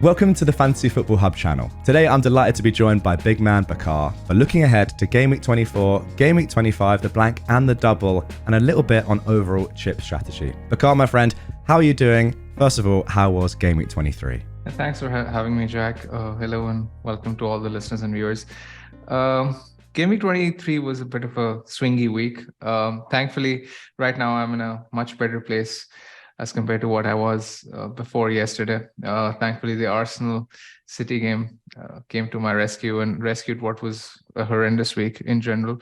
Welcome to the Fantasy Football Hub channel. Today I'm delighted to be joined by BigManBakar's for looking ahead to Gameweek 24, Gameweek 25, the blank and the double, and a little bit on overall chip strategy. Bakar, my friend, how are you doing? First of all, how was Gameweek 23? Thanks for having me, Jack. Hello and welcome to all the listeners and viewers. Gameweek 23 was a bit of a swingy week. Thankfully, right now I'm in a much better place as compared to what I was before yesterday. Thankfully, the Arsenal City game came to my rescue and rescued what was a horrendous week in general.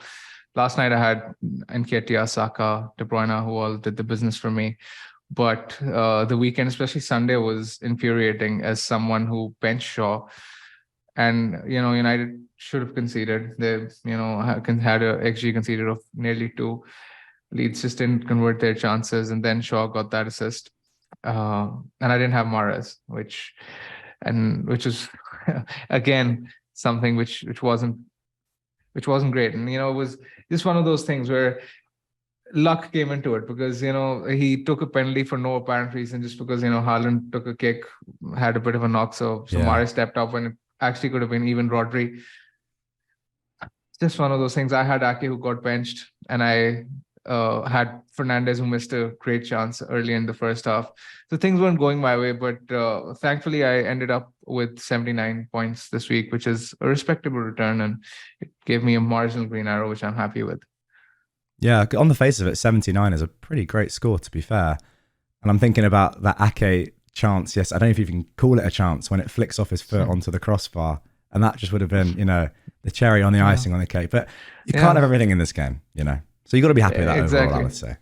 Last night I had Nketiah, Saka, De Bruyne, who all did the business for me. But the weekend, especially Sunday, was infuriating as someone who benched Shaw. And, United should have conceded. They, had a XG conceded of nearly 2. Leeds just didn't convert their chances, and then Shaw got that assist. And I didn't have Mahrez, which is again something which wasn't great. And it was just one of those things where luck came into it because he took a penalty for no apparent reason, just because Haaland took a kick, had a bit of a knock, so Mahrez stepped up when it actually could have been even Rodri. Just one of those things. I had Ake, who got benched, and I had Fernandes, who missed a great chance early in the first half. So things weren't going my way, but thankfully I ended up with 79 points this week, which is a respectable return, and it gave me a marginal green arrow, which I'm happy with. Yeah, on the face of it, 79 is a pretty great score, to be fair. And I'm thinking about that Ake chance. Yes, I don't know if you can call it a chance when it flicks off his foot onto the crossbar. And that just would have been, the cherry on the icing on the cake. But you can't have everything in this game, So you got to be happy with that overall, I would say.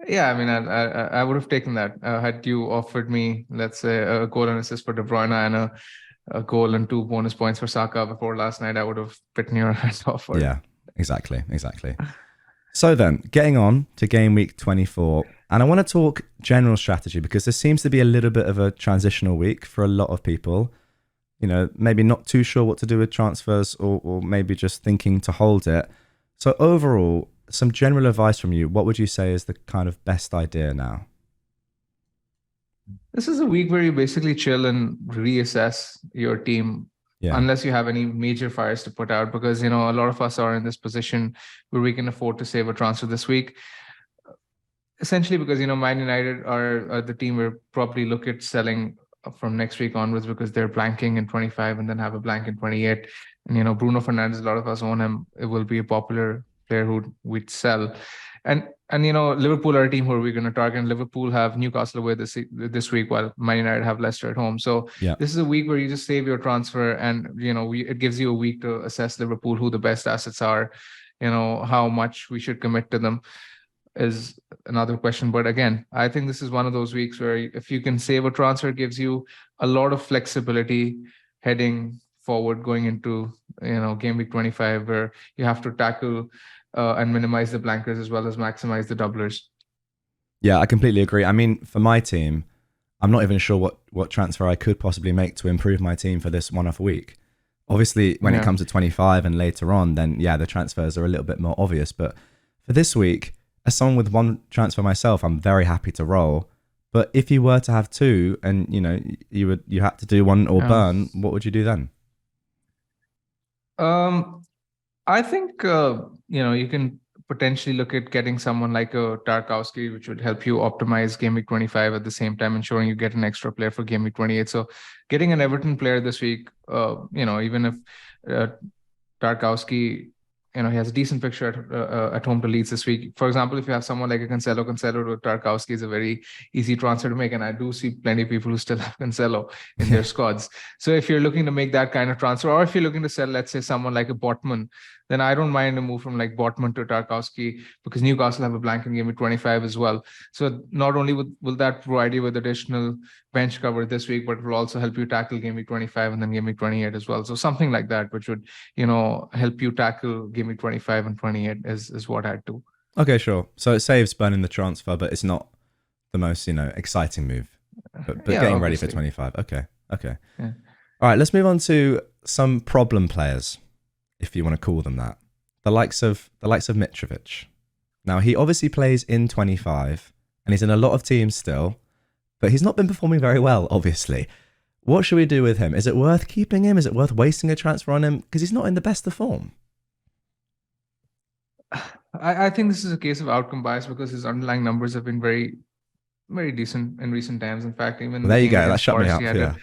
Yeah, I mean, I would have taken that. Had you offered me, let's say, a goal and assist for De Bruyne and a goal and 2 bonus points for Saka before last night, I would have bitten your hand off for it. Yeah, exactly. So then, getting on to Game Week 24, and I want to talk general strategy because there seems to be a little bit of a transitional week for a lot of people. Maybe not too sure what to do with transfers or maybe just thinking to hold it. So overall, some general advice from you. What would you say is the kind of best idea now? This is a week where you basically chill and reassess your team, unless you have any major fires to put out, because, a lot of us are in this position where we can afford to save a transfer this week. Essentially because, Man United are the team we'll probably look at selling from next week onwards because they're blanking in 25 and then have a blank in 28. And, Bruno Fernandes, a lot of us own him. It will be a popular player who we'd sell. And Liverpool are a team who we're going to target. Liverpool have Newcastle away this week, while Man United have Leicester at home. So this is a week where you just save your transfer, and it gives you a week to assess Liverpool, who the best assets are, how much we should commit to them is another question. But again, I think this is one of those weeks where if you can save a transfer, it gives you a lot of flexibility heading forward, going into Game Week 25, where you have to tackle and minimize the blankers as well as maximize the doublers. Yeah, I completely agree. I mean, for my team, I'm not even sure what transfer I could possibly make to improve my team for this one-off week. Obviously, when it comes to 25 and later on, then the transfers are a little bit more obvious. But for this week, as someone with one transfer myself, I'm very happy to roll. But if you were to have two, and you had to do one or burn, what would you do then? I think you can potentially look at getting someone like a Tarkowski, which would help you optimize Game Week 25 at the same time, ensuring you get an extra player for Game Week 28. So getting an Everton player this week, even if Tarkowski, he has a decent fixture at home to Leeds this week. For example, if you have someone like a Cancelo to Tarkowski is a very easy transfer to make. And I do see plenty of people who still have Cancelo in their squads. So if you're looking to make that kind of transfer, or if you're looking to sell, let's say, someone like a Botman, then I don't mind a move from like Botman to Tarkowski, because Newcastle have a blank in Game Week 25 as well. So not only will that provide you with additional bench cover this week, but it will also help you tackle Game Week 25 and then Game Week 28 as well. So something like that, which would, help you tackle Game Week 25 and 28 is what I'd do. Okay, sure. So it saves burning the transfer, but it's not the most, exciting move. But getting ready for 25. Okay. Yeah. All right, let's move on to some problem players, if you want to call them that. The likes of Mitrovic. Now, he obviously plays in 25 and he's in a lot of teams still, but he's not been performing very well, obviously. What should we do with him? Is it worth keeping him? Is it worth wasting a transfer on him? Because he's not in the best of form. I think this is a case of outcome bias because his underlying numbers have been very, very decent in recent times. In fact, even Well, there you go. That shut me up.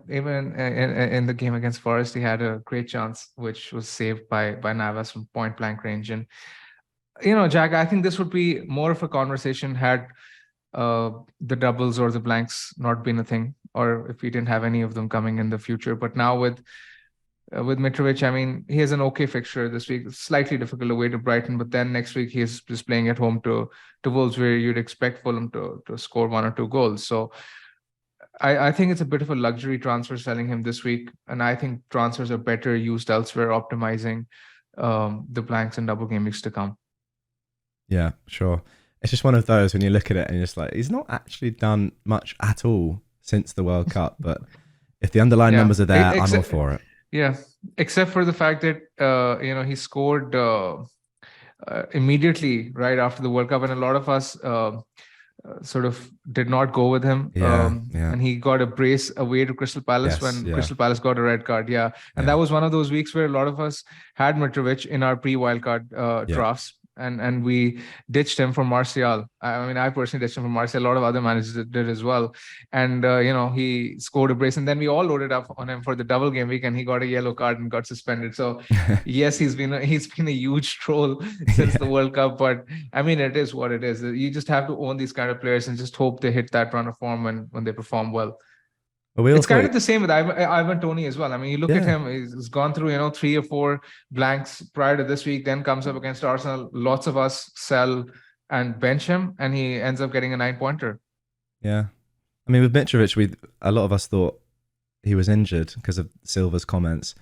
Even in the game against Forest, he had a great chance, which was saved by Navas from point blank range. And Jack, I think this would be more of a conversation had the doubles or the blanks not been a thing, or if we didn't have any of them coming in the future. But now with Mitrovic, I mean, he has an okay fixture this week. Slightly difficult away to Brighton, but then next week he's just playing at home to Wolves, where you'd expect Fulham to score 1 or 2 goals. So I think it's a bit of a luxury transfer selling him this week, and I think transfers are better used elsewhere, optimizing the blanks and double game weeks to come. Yeah, sure. It's just one of those when you look at it and you're just like, he's not actually done much at all since the World Cup, but if the underlying numbers are there, I'm all for it. Yeah, except for the fact that he scored immediately right after the World Cup, and a lot of us sort of did not go with him. And he got a brace away to Crystal Palace Crystal Palace got a red card. And that was one of those weeks where a lot of us had Mitrovic in our pre-wildcard drafts. And we ditched him for Martial. I mean, I personally ditched him for Martial. A lot of other managers did as well. And, he scored a brace. And then we all loaded up on him for the double game week, and he got a yellow card and got suspended. So, yes, he's been a huge troll since the World Cup. But, I mean, it is what it is. You just have to own these kind of players and just hope they hit that run of form when they perform well. It's kind of the same with Ivan Toney as well. I mean, you look at him; he's gone through 3 or 4 blanks prior to this week. Then comes up against Arsenal. Lots of us sell and bench him, and he ends up getting a 9-pointer. Yeah, I mean, with Mitrovic, a lot of us thought he was injured because of Silva's comments,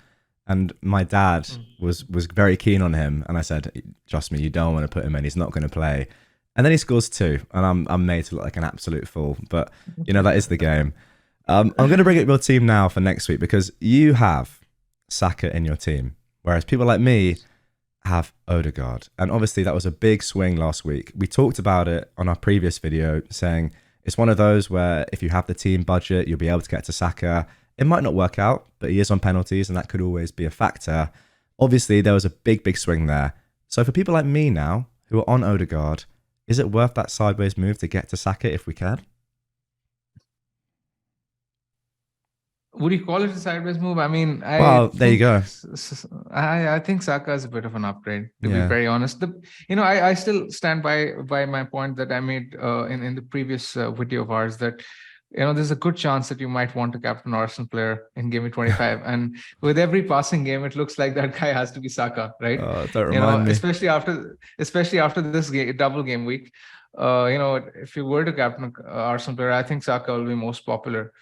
and my dad was very keen on him, and I said, "Trust me, you don't want to put him in. He's not going to play." And then he scores 2, and I'm made to look like an absolute fool. But that is the game. I'm going to bring up your team now for next week because you have Saka in your team, whereas people like me have Odegaard. And obviously that was a big swing last week. We talked about it on our previous video, saying it's one of those where if you have the team budget, you'll be able to get to Saka. It might not work out, but he is on penalties and that could always be a factor. Obviously, there was a big swing there. So for people like me now who are on Odegaard, is it worth that sideways move to get to Saka if we can? Would you call it a sideways move? I mean, there you go. I think Saka is a bit of an upgrade, to be very honest. I still stand by my point that I made in the previous video of ours that there's a good chance that you might want to captain an Arsenal player in Gameweek 25, and with every passing game, it looks like that guy has to be Saka, right? Don't remind me. Especially after this double game week. If you were to captain an Arsenal player, I think Saka will be most popular.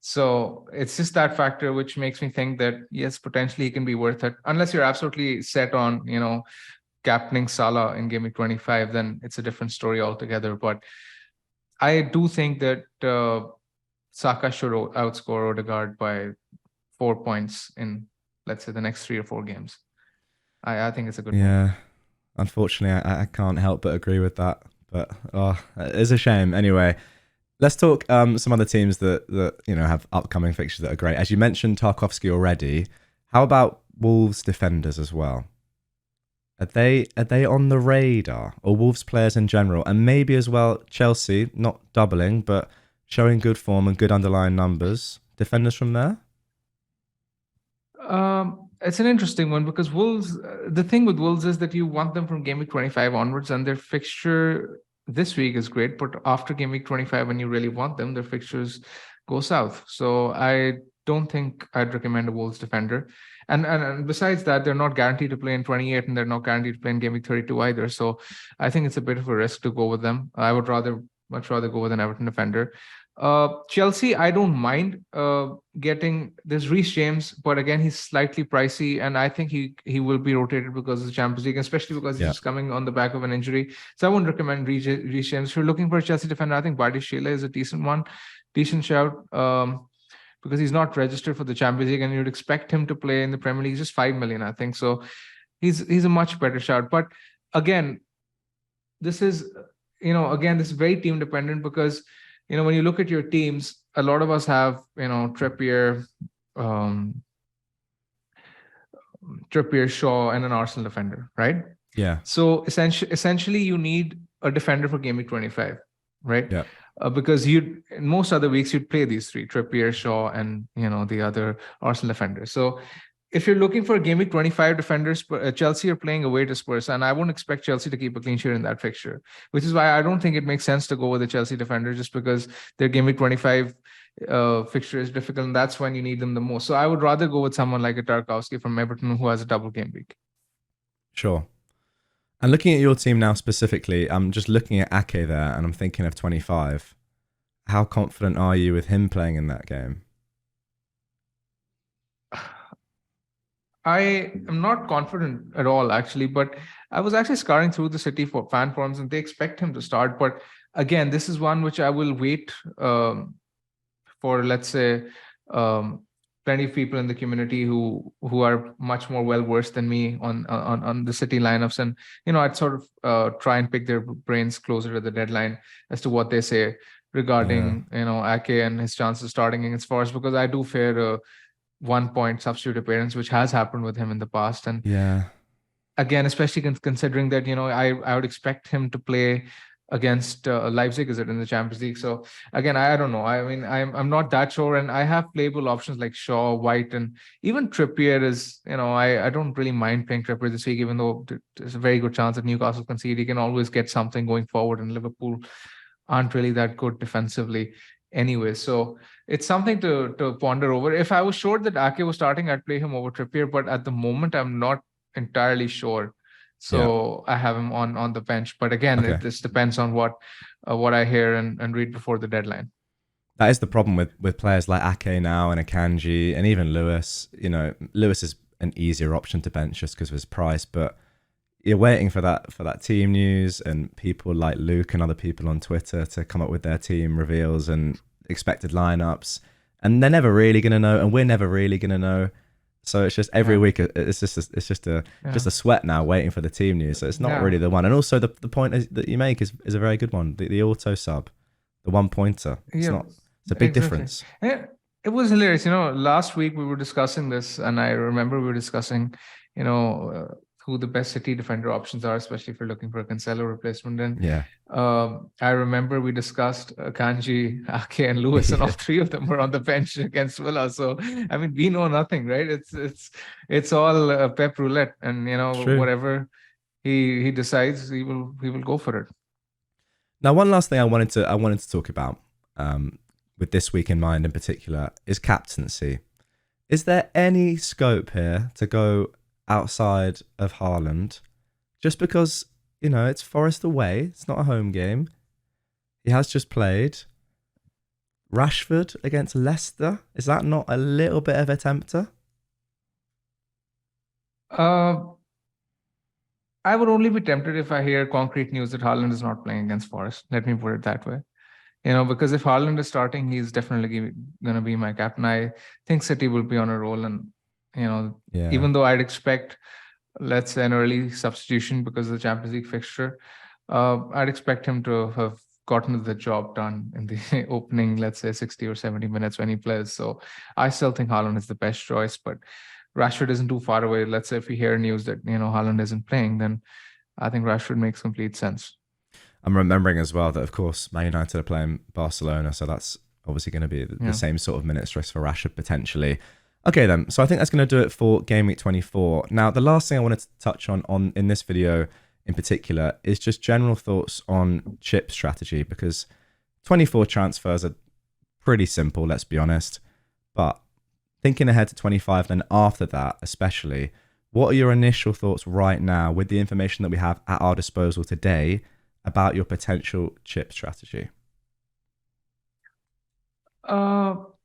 So it's just that factor which makes me think that, yes, potentially he can be worth it. Unless you're absolutely set on, captaining Salah in Game Week 25, then it's a different story altogether. But I do think that Saka should outscore Odegaard by 4 points in, let's say, the next 3 or 4 games. I think it's a good move. Unfortunately, I can't help but agree with that. But it's a shame. Anyway, let's talk some other teams that have upcoming fixtures that are great. As you mentioned Tarkowski already, how about Wolves defenders as well? Are they on the radar, or Wolves players in general, and maybe as well Chelsea, not doubling but showing good form and good underlying numbers? Defenders from there? It's an interesting one because Wolves. The thing with Wolves is that you want them from Game Week 25 onwards, and their fixture this week is great, but after Game Week 25, when you really want them, their fixtures go south. So I don't think I'd recommend a Wolves defender. And besides that, they're not guaranteed to play in 28, and they're not guaranteed to play in Game Week 32 either. So I think it's a bit of a risk to go with them. I would much rather go with an Everton defender. Chelsea, I don't mind getting this Reece James, but again, he's slightly pricey, and I think he will be rotated because of the Champions League, especially because he's coming on the back of an injury. So I wouldn't recommend Reece James. If you're looking for a Chelsea defender, I think Bardishile is a decent shout, because he's not registered for the Champions League, and you'd expect him to play in the Premier League. He's just 5 million, I think. So he's a much better shout. But again, this is very team dependent because when you look at your teams, a lot of us have, Trippier, um, Shaw, and an Arsenal defender, right? Yeah. So essentially, you need a defender for Game Week 25, right? Yeah. Because in most other weeks you'd play these three: Trippier, Shaw, and the other Arsenal defender. So if you're looking for Game Week 25 defenders, Chelsea are playing away to Spurs, and I won't expect Chelsea to keep a clean sheet in that fixture, which is why I don't think it makes sense to go with the Chelsea defender, just because their Game Week 25 fixture is difficult, and that's when you need them the most. So I would rather go with someone like a Tarkowski from Everton, who has a double game week. Sure. And looking at your team now specifically, I'm just looking at Ake there, and I'm thinking of 25. How confident are you with him playing in that game? I am not confident at all, actually, but I was actually scouring through the City for fan forums, and they expect him to start. But again, this is one which I will wait for, let's say, plenty of people in the community who are much more well versed than me on the City lineups, and I'd sort of try and pick their brains closer to the deadline as to what they say regarding Ake and his chances of starting against Forest, because I do fear 1 point substitute appearance, which has happened with him in the past. And again, especially considering that, I would expect him to play against Leipzig, is it, in the Champions League? So again, I don't know. I mean, I'm not that sure. And I have playable options like Shaw, White, and even Trippier is, I don't really mind playing Trippier this week, even though there's a very good chance that Newcastle concede. He can always get something going forward, and Liverpool aren't really that good defensively anyway. So it's something to ponder over. If I was sure that Ake was starting, I'd play him over Trippier, but at the moment I'm not entirely sure. So I have him on the bench. But again, this depends on what I hear and read before the deadline. That is the problem with players like Ake now and Akanji and even Lewis. Lewis is an easier option to bench just because of his price, but you're waiting for that team news and people like Luke and other people on Twitter to come up with their team reveals and expected lineups, and they're never really going to know, and we're never really going to know. So it's just every week it's just a sweat now waiting for the team news. So it's not really the one. And also the point that you make is a very good one. The auto sub, the 1 pointer. It's a big difference. Yeah, it was hilarious. Last week we were discussing this, and I remember we were discussing, who the best City defender options are, especially if you're looking for a Cancelo replacement. And I remember we discussed Akanji, Ake, and Lewis, and all three of them were on the bench against Villa. So I mean, we know nothing, right? It's all Pep roulette, and whatever he decides, he will go for it. Now, one last thing I wanted to talk about, with this week in mind in particular, is captaincy. Is there any scope here to go outside of Haaland, just because it's Forest away, it's not a home game, he has just played? Rashford against Leicester, is that not a little bit of a tempter? I would only be tempted if I hear concrete news that Haaland is not playing against Forest. Let me put it that way. Because if Haaland is starting, he's definitely going to be my captain. I think City will be on a roll, and even though I'd expect, let's say, an early substitution because of the Champions League fixture, I'd expect him to have gotten the job done in the opening, let's say, 60 or 70 minutes when he plays. So I still think Haaland is the best choice, but Rashford isn't too far away. Let's say if we hear news that, Haaland isn't playing, then I think Rashford makes complete sense. I'm remembering as well that, of course, Man United are playing Barcelona, so that's obviously going to be the same sort of minute stress for Rashford potentially. Okay then, so I think that's going to do it for Game Week 24. Now, the last thing I wanted to touch on in this video in particular is just general thoughts on chip strategy, because 24 transfers are pretty simple, let's be honest. But thinking ahead to 25, then after that especially, what are your initial thoughts right now with the information that we have at our disposal today about your potential chip strategy?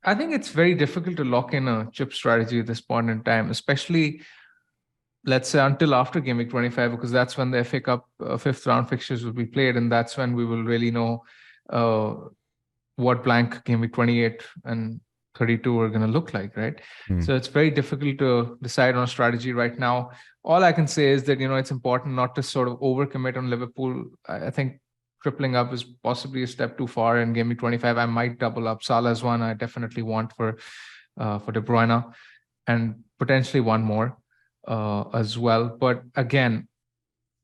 I think it's very difficult to lock in a chip strategy at this point in time, especially, let's say, until after Game Week 25, because that's when the FA Cup fifth round fixtures will be played, and that's when we will really know what blank Game Week 28 and 32 are going to look like, right? So it's very difficult to decide on a strategy right now. All I can say is that, it's important not to sort of overcommit on Liverpool. I think tripling up is possibly a step too far. In Game Week 25, I might double up. Salah's one I definitely want for De Bruyne, and potentially one more as well. But again,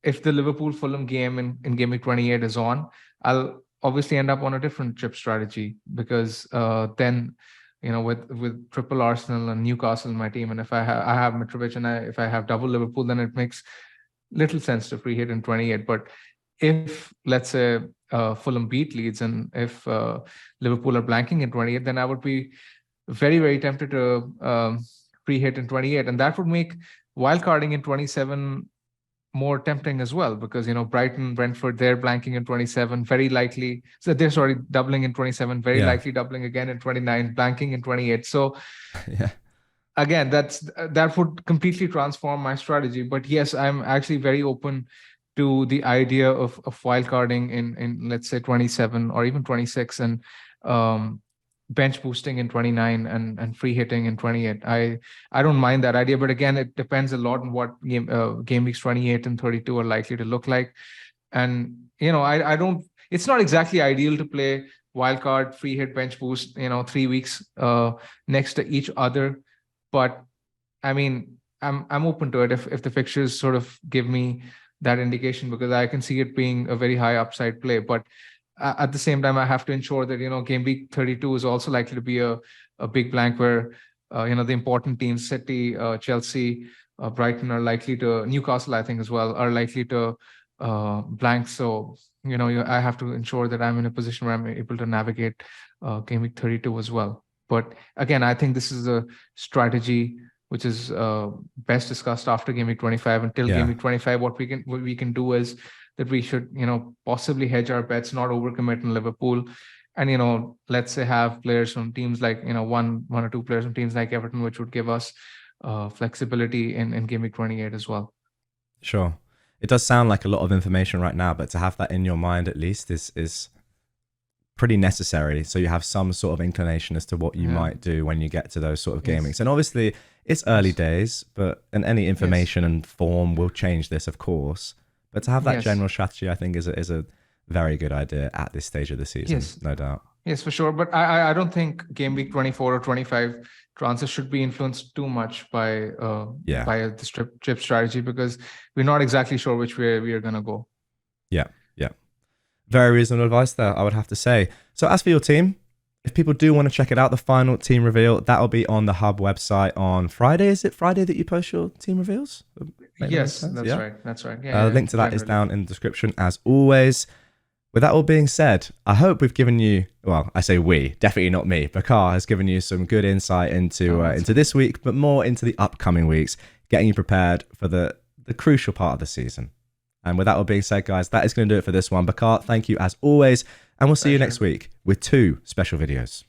if the Liverpool-Fulham game in Game Week 28 is on, I'll obviously end up on a different chip strategy, because then, with triple Arsenal and Newcastle in my team, and if I have Mitrovic, and if I have double Liverpool, then it makes little sense to free hit in 28. But if, let's say, Fulham beat Leeds, and if Liverpool are blanking in 28, then I would be very, very tempted to free hit in 28, and that would make wildcarding in 27 more tempting as well, because Brighton, Brentford, they're blanking in 27, very likely. So they're doubling in 27, very likely doubling again in 29, blanking in 28. So yeah. Again, that would completely transform my strategy. But yes, I'm actually very open to the idea of wildcarding in let's say 27 or even 26, and bench boosting in 29, and free hitting in 28. I don't mind that idea, but again, it depends a lot on what game weeks 28 and 32 are likely to look like. And I don't. It's not exactly ideal to play wildcard, free hit, bench boost 3 weeks next to each other. But I mean, I'm open to it if the fixtures sort of give me that indication, because I can see it being a very high upside play. But at the same time, I have to ensure that game week 32 is also likely to be a big blank, where the important teams, City, Chelsea, Brighton are likely to, Newcastle I think as well, are likely to blank. So I have to ensure that I'm in a position where I'm able to navigate game week 32 as well. But again, I think this is a strategy which is best discussed after game week 25. Until game week 25, what we can do is that we should possibly hedge our bets, not overcommit in Liverpool, and let's say have players from teams like one or two players from teams like Everton, which would give us flexibility in game week 28 as well. Sure, it does sound like a lot of information right now, but to have that in your mind at least is pretty necessary, so you have some sort of inclination as to what you might do when you get to those sort of gamings. And obviously it's early days, and any information and form will change this, of course, but to have that general strategy, I think is a very good idea at this stage of the season. No doubt. Yes, for sure. But I don't think game week 24 or 25 transfers should be influenced too much by the chip strategy, because we're not exactly sure which way we are going to go. Yeah. Very reasonable advice there, I would have to say. So as for your team, if people do want to check it out, the final team reveal, that'll be on the Hub website on Friday. Is it Friday that you post your team reveals? Yes, that's right. That's right. The link to that is down in the description as always. With that all being said, I hope we've given you, well, I say we, definitely not me, Bakar has given you some good insight into this week, but more into the upcoming weeks, getting you prepared for the crucial part of the season. And with that all being said, guys, that is going to do it for this one. Bakar, thank you as always, and we'll see you next week with 2 special videos.